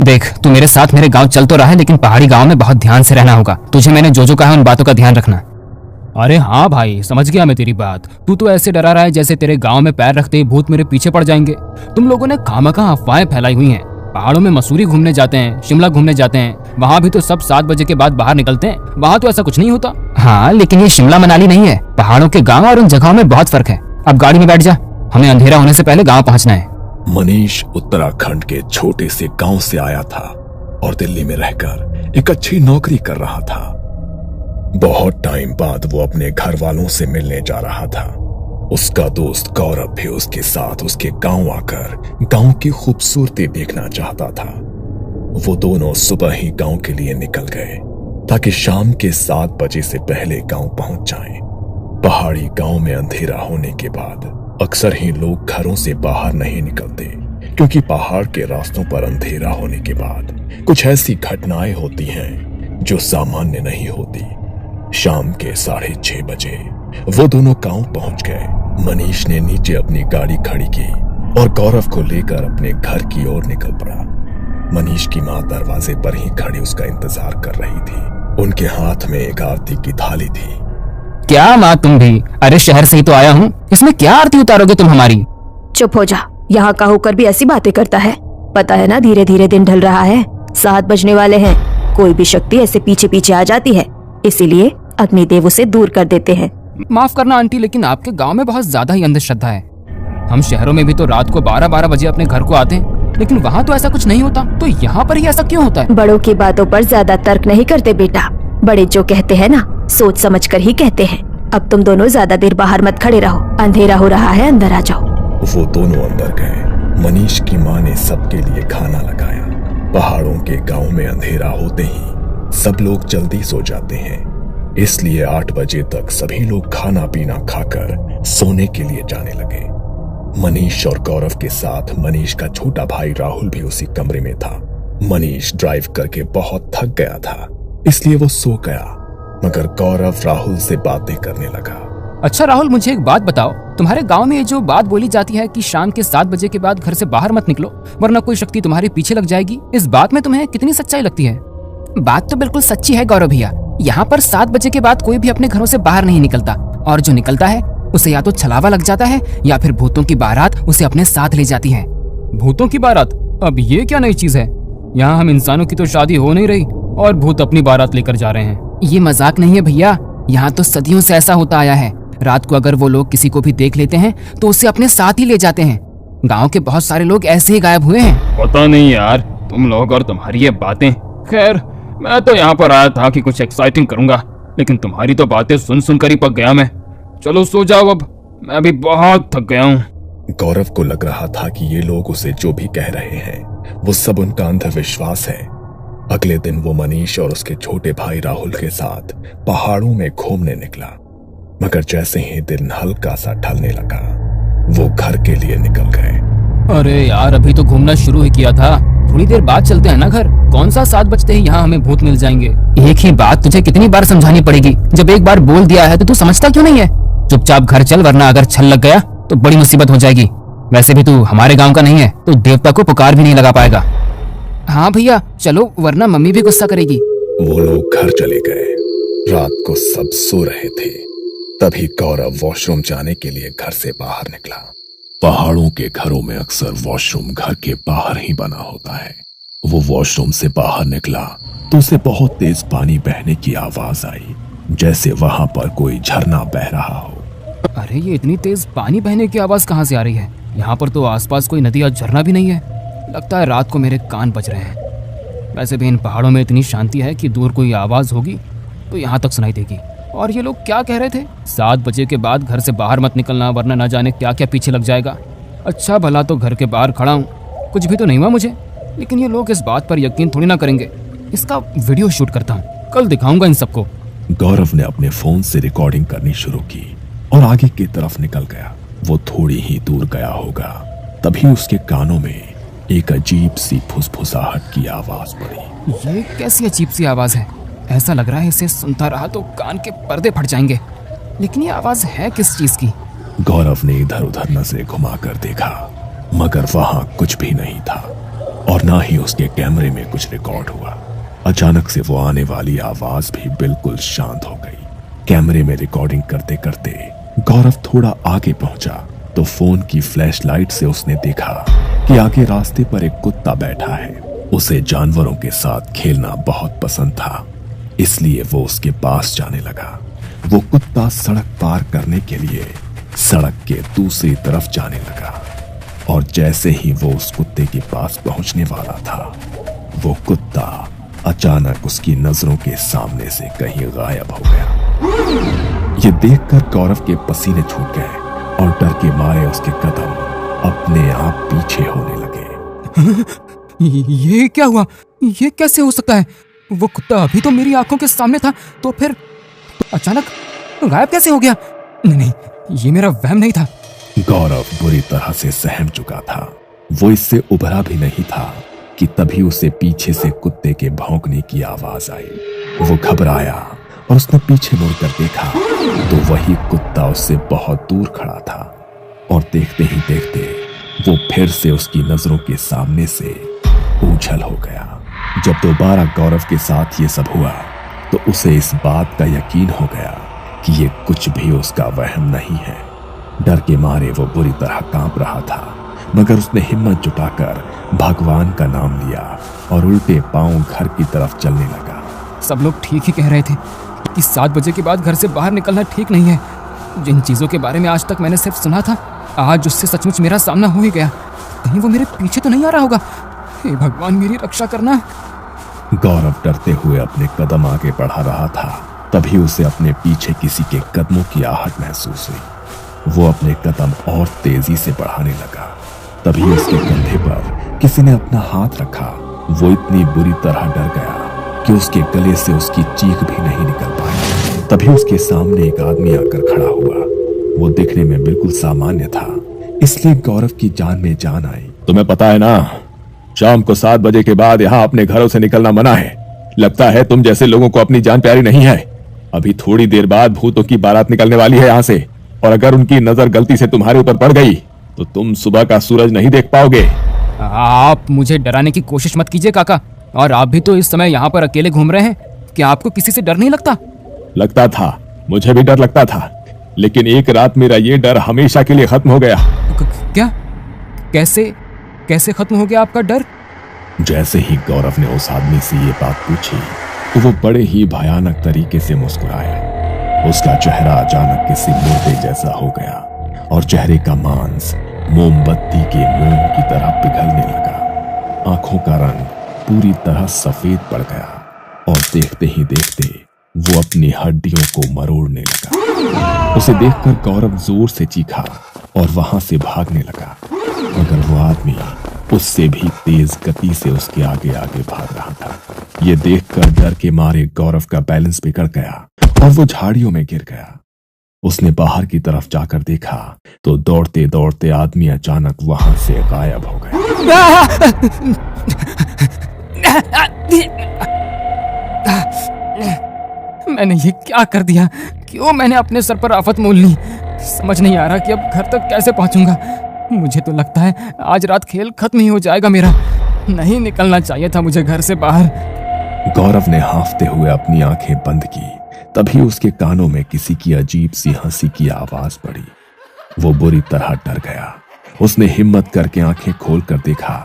देख, तू मेरे साथ मेरे गांव चल तो रहा है, लेकिन पहाड़ी गांव में बहुत ध्यान से रहना होगा। तुझे मैंने जो कहा उन बातों का ध्यान रखना। अरे हाँ भाई, समझ गया मैं तेरी बात। तू तो ऐसे डरा रहा है जैसे तेरे गांव में पैर रखते ही भूत मेरे पीछे पड़ जाएंगे। तुम लोगों ने खामखा अफवाहें फैलाई हुई हैं। पहाड़ों में मसूरी घूमने जाते हैं, शिमला घूमने जाते हैं, वहाँ भी तो सब 7 बजे के बाद बाहर निकलते हैं। वहाँ तो ऐसा कुछ नहीं होता। हाँ, लेकिन ये शिमला मनाली नहीं है। पहाड़ों के गाँव और उन जगहों में बहुत फर्क है। अब गाड़ी में बैठ जा, हमें अंधेरा होने से पहले गाँव पहुँचना है। मनीष उत्तराखंड के छोटे से गांव से आया था और दिल्ली में रहकर एक अच्छी नौकरी कर रहा था। बहुत टाइम बाद वो अपने घर वालों से मिलने जा रहा था। उसका दोस्त गौरव भी उसके साथ उसके गांव आकर गांव की खूबसूरती देखना चाहता था। वो दोनों सुबह ही गांव के लिए निकल गए ताकि शाम के 7 बजे से पहले गांव पहुंच जाएं। पहाड़ी गांव में अंधेरा होने के बाद अक्सर ही लोग घरों से बाहर नहीं निकलते, क्योंकि पहाड़ के रास्तों पर अंधेरा होने के बाद कुछ ऐसी घटनाएं होती हैं जो सामान्य नहीं होती। शाम के 6:30 बजे वो दोनों गांव पहुंच गए। मनीष ने नीचे अपनी गाड़ी खड़ी की और गौरव को लेकर अपने घर की ओर निकल पड़ा। मनीष की मां दरवाजे पर ही खड़ी उसका इंतजार कर रही थी। उनके हाथ में एक आरती की थाली थी। क्या माँ, तुम भी? अरे शहर से ही तो आया हूँ, इसमें क्या आरती उतारोगे तुम हमारी? चुप हो जा, यहाँ का होकर भी ऐसी बातें करता है। पता है ना, धीरे धीरे दिन ढल रहा है, 7 बजने वाले हैं। कोई भी शक्ति ऐसे पीछे पीछे आ जाती है, इसीलिए अग्निदेव उसे दूर कर देते हैं। माफ करना आंटी, लेकिन आपके गांव में बहुत ज्यादा ही अंधश्रद्धा है। हम शहरों में भी तो रात को 12-12 बजे अपने घर को आते हैं, लेकिन वहाँ तो ऐसा कुछ नहीं होता। तो यहाँ पर ही ऐसा क्यों होता है? बड़ों की बातों पर ज्यादा तर्क नहीं करते बेटा। बड़े जो कहते हैं ना, सोच समझ कर ही कहते हैं। अब तुम दोनों ज्यादा देर बाहर मत खड़े रहो, अंधेरा हो रहा है, अंदर आ जाओ। वो दोनों अंदर गए। मनीष की माँ ने सबके लिए खाना लगाया। पहाड़ों के गांव में अंधेरा होते ही सब लोग जल्दी सो जाते हैं, इसलिए 8 बजे तक सभी लोग खाना पीना खाकर सोने के लिए जाने लगे। मनीष और गौरव के साथ मनीष का छोटा भाई राहुल भी उसी कमरे में था। मनीष ड्राइव करके बहुत थक गया था, इसलिए वो सो गया, मगर गौरव राहुल से बातें करने लगा। अच्छा राहुल, मुझे एक बात बताओ, तुम्हारे गांव में ये जो बात बोली जाती है कि शाम के 7 बजे के बाद घर से बाहर मत निकलो वरना कोई शक्ति तुम्हारे पीछे लग जाएगी, इस बात में तुम्हें कितनी सच्चाई लगती है? बात तो बिल्कुल सच्ची है गौरव भैया। यहाँ पर 7 बजे के बाद कोई भी अपने घरों से बाहर नहीं निकलता, और जो निकलता है उसे या तो छलावा लग जाता है या फिर भूतों की बारात उसे अपने साथ ले जाती है। भूतों की बारात? अब ये क्या नई चीज है? यहाँ हम इंसानों की तो शादी हो नहीं रही और भूत अपनी बारात लेकर जा रहे हैं। ये मजाक नहीं है भैया, यहाँ तो सदियों से ऐसा होता आया है। रात को अगर वो लोग किसी को भी देख लेते हैं तो उसे अपने साथ ही ले जाते हैं। गांव के बहुत सारे लोग ऐसे ही गायब हुए हैं। पता नहीं यार, तुम लोग और तुम्हारी ये बातें। खैर, मैं तो यहाँ पर आया था कि कुछ एक्साइटिंग करूंगा, लेकिन तुम्हारी तो बातें सुन सुन कर ही पक गया मैं। चलो सो जाओ, अब मैं भी बहुत थक गया हूँ। गौरव को लग रहा था कि ये लोग उसे जो भी कह रहे हैं वो सब उनका अंधविश्वास है। अगले दिन वो मनीष और उसके छोटे भाई राहुल के साथ पहाड़ों में घूमने निकला, मगर जैसे ही दिन हल्का सा ढलने लगा वो घर के लिए निकल गए। अरे यार, अभी तो घूमना शुरू ही किया था, थोड़ी देर बाद चलते हैं ना घर। कौन सा 7 बजते ही यहाँ हमें भूत मिल जाएंगे? एक ही बात तुझे कितनी बार समझानी पड़ेगी? जब एक बार बोल दिया है तो तू समझता क्यों नहीं है? चुपचाप घर चल, वरना अगर छल लग गया तो बड़ी मुसीबत हो जाएगी। वैसे भी तू हमारे गांव का नहीं है तो देवता को पुकार भी नहीं लगा पाएगा। हाँ भैया चलो, वरना मम्मी भी गुस्सा करेगी। वो लोग घर चले गए। रात को सब सो रहे थे, तभी गौरव वॉशरूम जाने के लिए घर से बाहर निकला। पहाड़ों के घरों में अक्सर वॉशरूम घर के बाहर ही बना होता है। वो वॉशरूम से बाहर निकला तो उसे बहुत तेज पानी बहने की आवाज आई, जैसे वहां पर कोई झरना बह रहा हो। अरे ये इतनी तेज पानी बहने की आवाज कहाँ से आ रही है? यहाँ पर तो आसपास कोई नदी या झरना भी नहीं है। लगता है रात को मेरे कान बज रहे हैं। वैसे भी इन पहाड़ों में इतनी शांति है कि दूर कोई आवाज होगी तो यहाँ तक सुनाई देगी। और ये लोग क्या कह रहे थे? 7 बजे के बाद घर से बाहर मत निकलना वरना न जाने क्या क्या पीछे लग जाएगा। अच्छा भला तो घर के बाहर खड़ा हूँ, कुछ भी तो नहीं हुआ मुझे, लेकिन ये लोग इस बात पर यकीन थोड़ी ना करेंगे। इसका वीडियो शूट करता हूँ, कल दिखाऊंगा इन सबको। गौरव ने अपने फोन से रिकॉर्डिंग करनी शुरू की और आगे की तरफ निकल गया। वो थोड़ी ही दूर गया होगा, तभी उसके कानों में एक अजीब सी फुसफुसाहट की आवाज पड़ी। ये कैसी अजीब सी आवाज है? ऐसा लग रहा है इसे सुनता रहा तो कान के पर्दे फट जाएंगे। लेकिन ये आवाज है किस चीज की? गौरव ने इधर उधर नजरें घुमाकर देखा, मगर वहां कुछ भी नहीं था। और ना ही उसके कैमरे में कुछ रिकॉर्ड हुआ। अचानक से वो आने वाली आवाज भी बिल्कुल शांत हो गई। कैमरे में रिकॉर्डिंग करते करते गौरव थोड़ा आगे पहुंचा तो फोन की फ्लैशलाइट से उसने देखा कि आगे रास्ते पर एक कुत्ता बैठा है। उसे जानवरों के साथ खेलना बहुत पसंद था, इसलिए वो उसके पास जाने लगा। वो कुत्ता सड़क पार करने के लिए सड़क के दूसरी तरफ जाने लगा और जैसे ही वो उस कुत्ते के पास पहुंचने वाला था, वो कुत्ता अचानक उसकी नजरों के सामने से कहीं गायब हो गया। ये देखकर गौरव के पसीने छूट गए और डर के मारे उसके कदम अपने आप पीछे होने लगे। ये क्या हुआ? ये कैसे हो सकता है? वो कुत्ता अभी तो मेरी आंखों के सामने था, तो फिर अचानक गायब कैसे हो गया? नहीं, ये मेरा वहम नहीं था। गौरव बुरी तरह से सहम चुका था। वो इससे उभरा भी नहीं था कि तभी उसे पीछे से कुत्ते के भौंकने की आवाज आई। वो घबराया और उसने पीछे मुड़कर देखा तो वही कुत्ता उससे बहुत दूर खड़ा था और देखते ही देखते वो फिर से उसकी नजरों के सामने से ओझल हो गया। जब दोबारा गौरव के साथ ये सब हुआ तो उसे इस बात का यकीन हो गया कि ये कुछ भी उसका वहम नहीं है। डर के मारे वो बुरी तरह कांप रहा था, मगर उसने हिम्मत जुटाकर भगवान का नाम लिया और उल्टे पांव घर की तरफ चलने लगा। सब लोग ठीक ही कह रहे थे कि 7 बजे के बाद घर से बाहर निकलना ठीक नहीं है। जिन चीजों के बारे में आज तक मैंने सिर्फ सुना था, आज उससे सचमुच मेरा सामना हो ही गया। कहीं वो मेरे पीछे तो नहीं आ रहा होगा? हे भगवान, मेरी रक्षा करना। गौरव डरते हुए अपने कदम आगे बढ़ा रहा था, तभी उसे अपने पीछे किसी के कदमों की आहट महसूस हुई। वो अपने कदम और तेजी से बढ़ाने लगा। तभी उसके कंधे पर किसी ने अपना हाथ रखा। वो इतनी बुरी तरह डर गया कि उसके गले से उसकी चीख भी नहीं निकल पाई। तभी उसके सामने एक आदमी आकर खड़ा हुआ। वो दिखने में बिल्कुल सामान्य था, इसलिए गौरव की जान में जान आई। तुम्हें पता है ना, शाम को 7 बजे के बाद यहाँ अपने घरों से निकलना मना है। लगता है तुम जैसे लोगों को अपनी जान प्यारी नहीं है। अभी थोड़ी देर बाद भूतों की बारात निकलने वाली है यहाँ से, और अगर उनकी नजर गलती से तुम्हारे ऊपर पड़ गई तो तुम सुबह का सूरज नहीं देख पाओगे। आप मुझे डराने की कोशिश मत कीजिए काका। और आप भी तो इस समय यहाँ पर अकेले घूम रहे हैं। क्या आपको किसी से डर नहीं लगता? लगता था, मुझे भी डर लगता था, लेकिन एक रात मेरा ये डर हमेशा के लिए खत्म हो गया। क्या? कैसे खत्म हो गया आपका डर? जैसे ही गौरव ने उस आदमी से ये बात पूछी तो वो बड़े ही भयानक तरीके से मुस्कुराया। उसका चेहरा अचानक किसी मुर्दे जैसा हो गया और चेहरे का मांस मोमबत्ती के मोम की तरह पिघलने लगा। आंखों का रंग पूरी तरह सफेद पड़ गया और देखते ही देखते वो अपनी हड्डियों को मरोड़ने लगा। उसे देखकर गौरव जोर से चीखा और वहां से भागने लगा, मगर वो आदमी उससे भी तेज गति से उसके आगे आगे भाग रहा था। ये देखकर डर के मारे गौरव का बैलेंस बिगड़ गया और वो झाड़ियों में गिर गया। उसने बाहर की तरफ जाकर देखा तो दौड़ते दौड़ते आदमी अचानक वहां से गायब हो गया। मैंने ये क्या कर दिया? क्यों मैंने अपने सर पर आफत मोल ली? समझ नहीं आ रहा कि अब घर तक कैसे पहुंचूंगा। मुझे तो लगता है आज रात खेल खत्म ही हो जाएगा मेरा। नहीं निकलना चाहिए था मुझे घर से बाहर। गौरव ने हांफते हुए अपनी आंखें बंद की। तभी उसके कानों में किसी की अजीब सी हंसी की आवाज पड़ी। वो बुरी तरह डर गया। उसने हिम्मत करके आंखें खोलकर देखा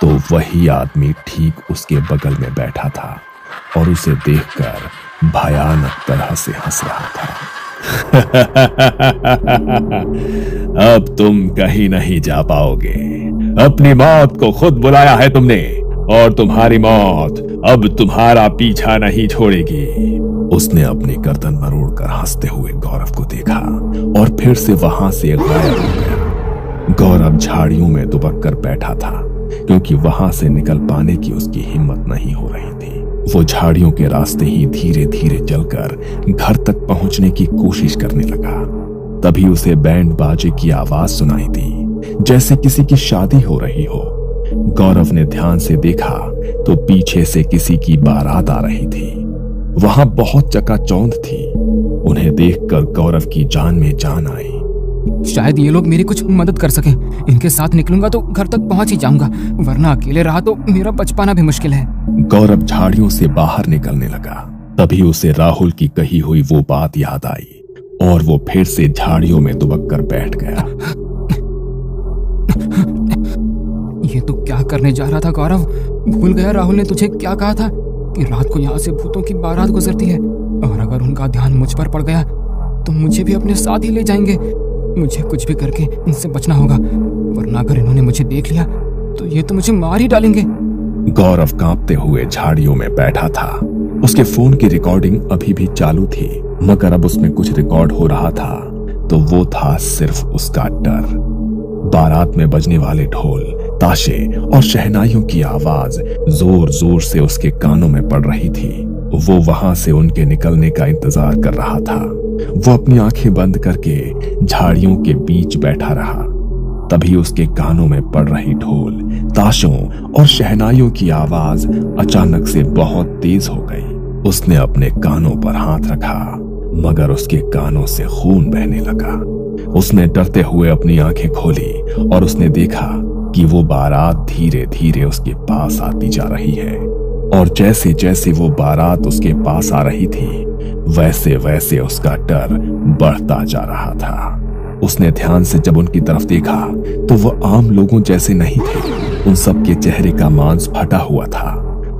तो वही आदमी ठीक उसके बगल में बैठा था और उसे देखकर भयानक तरह से हंस रहा था। अब तुम कहीं नहीं जा पाओगे। अपनी मौत को खुद बुलाया है तुमने, और तुम्हारी मौत अब तुम्हारा पीछा नहीं छोड़ेगी। उसने अपनी गर्दन मरोड़कर हंसते हुए गौरव को देखा और फिर से वहां से गायब हो गया। गौरव झाड़ियों में दुबक कर बैठा था क्योंकि वहां से निकल पाने की उसकी हिम्मत नहीं हो रही थी। वो झाड़ियों के रास्ते ही धीरे धीरे चलकर घर तक पहुंचने की कोशिश करने लगा। तभी उसे बैंड बाजे की आवाज सुनाई दी, जैसे किसी की शादी हो रही हो। गौरव ने ध्यान से देखा तो पीछे से किसी की बारात आ रही थी। वहां बहुत चकाचौंध थी। उन्हें देखकर गौरव की जान में जान आई। शायद ये लोग मेरी कुछ मदद कर सकें। इनके साथ निकलूंगा तो घर तक पहुंच ही जाऊंगा, वरना अकेले रहा तो मेरा बच पाना भी मुश्किल है। गौरव झाड़ियों से बाहर निकलने लगा। तभी उसे राहुल की कही हुई वो बात याद आई और वो फिर से झाड़ियों में दुबक कर बैठ गया। ये तो क्या करने जा रहा था गौरव? भूल गया राहुल ने तुझे क्या कहा था कि रात को यहाँ से भूतों की बारात गुजरती है, और अगर उनका ध्यान मुझ पर पड़ गया तो मुझे भी अपने साथ ही ले जाएंगे। मुझे कुछ भी करके इनसे बचना होगा, वरना अगर इन्होंने मुझे देख लिया तो ये तो मुझे मार ही डालेंगे। गौरव कांपते हुए झाड़ियों में बैठा था। उसके फोन की रिकॉर्डिंग अभी भी चालू थी, मगर अब उसमें कुछ रिकॉर्ड हो रहा था तो वो था सिर्फ उसका डर। बारात में बजने वाले ढोल, ताशे और शहनाइयों की आवाज जोर जोर से उसके कानों में पड़ रही थी। वो वहां से उनके निकलने का इंतजार कर रहा था। वो अपनी आंखें बंद करके झाड़ियों के बीच बैठा रहा। तभी उसके कानों में पड़ रही ढोल, ताशों और शहनाइयों की आवाज अचानक से बहुत तेज हो गई। उसने अपने कानों पर हाथ रखा, मगर उसके कानों से खून बहने लगा। उसने डरते हुए अपनी आंखें खोली और उसने देखा कि वो बारात धीरे धीरे उसके पास आती जा रही है, और जैसे जैसे वो बारात उसके पास आ रही थी वैसे वैसे उसका डर बढ़ता जा रहा था। उसने ध्यान से जब उनकी तरफ देखा तो वो आम लोगों जैसे नहीं थे। उन सब के चेहरे का मांस फटा हुआ था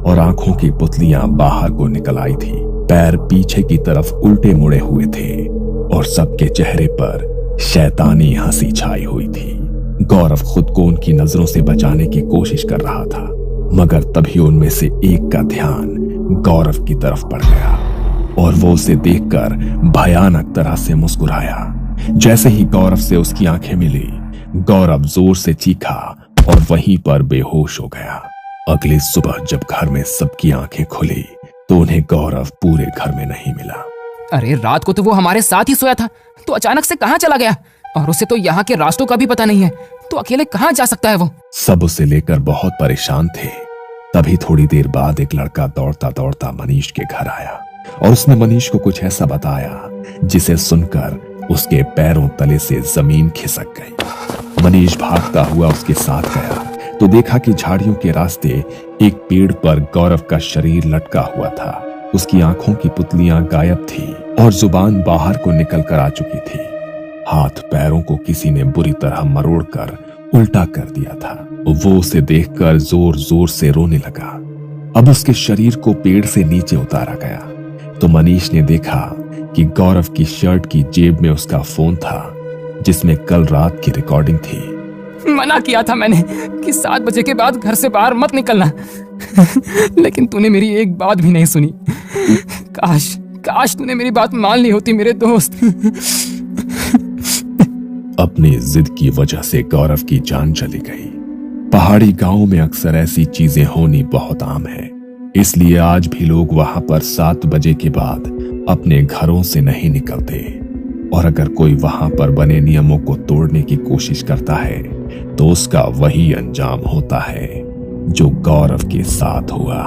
और आंखों की पुतलियां बाहर को निकल आई थी। पैर पीछे की तरफ उल्टे मुड़े हुए थे और सबके चेहरे पर शैतानी हंसी छाई हुई थी। गौरव खुद को उनकी नजरों से बचाने की कोशिश कर रहा था, मगर तभी उनमें से एक का ध्यान गौरव की तरफ पड़ गया और वो उसे देखकर भयानक तरह से मुस्कुराया। जैसे ही गौरव से उसकी आंखें मिली, गौरव जोर से चीखा और वहीं पर बेहोश हो गया। अगली सुबह जब घर में सबकी आंखें खुली तो उन्हें गौरव पूरे घर में नहीं मिला। अरे रात को तो वो हमारे साथ ही सोया था, तो अचानक से कहाँ चला गया? और उसे तो यहाँ के रास्तों का भी पता नहीं है, तो अकेले कहाँ जा सकता है वो? सब उसे लेकर बहुत परेशान थे। तभी थोड़ी देर बाद एक लड़का दौड़ता दौड़ता मनीष के घर आया और उसने मनीष को कुछ ऐसा बताया जिसे सुनकर उसके पैरों तले से जमीन खिसक गई। मनीष भागता हुआ उसके साथ गया तो देखा कि झाड़ियों के रास्ते एक पेड़ पर गौरव का शरीर लटका हुआ था। उसकी आंखों की पुतलियां गायब थी और जुबान बाहर को निकल कर आ चुकी थी। हाथ पैरों को किसी ने बुरी तरह मरोड़कर उल्टा कर दिया था। वो उसे देखकर जोर जोर से रोने लगा। अब उसके शरीर को पेड़ से नीचे उतारा गया तो मनीष ने देखा कि गौरव की शर्ट की जेब में उसका फोन था जिसमें कल रात की रिकॉर्डिंग थी। मना किया था मैंने कि 7 बजे के बाद घर से बाहर मत निकलना, लेकिन तूने मेरी एक बात भी नहीं सुनी। काश काश तूने मेरी बात मान ली होती मेरे दोस्त। अपनी जिद की वजह से गौरव की जान चली गई। पहाड़ी गांव में अक्सर ऐसी चीजें होनी बहुत आम है, इसलिए आज भी लोग वहां पर 7 बजे के बाद अपने घरों से नहीं निकलते। और अगर कोई वहां पर बने नियमों को तोड़ने की कोशिश करता है तो उसका वही अंजाम होता है जो गौरव के साथ हुआ।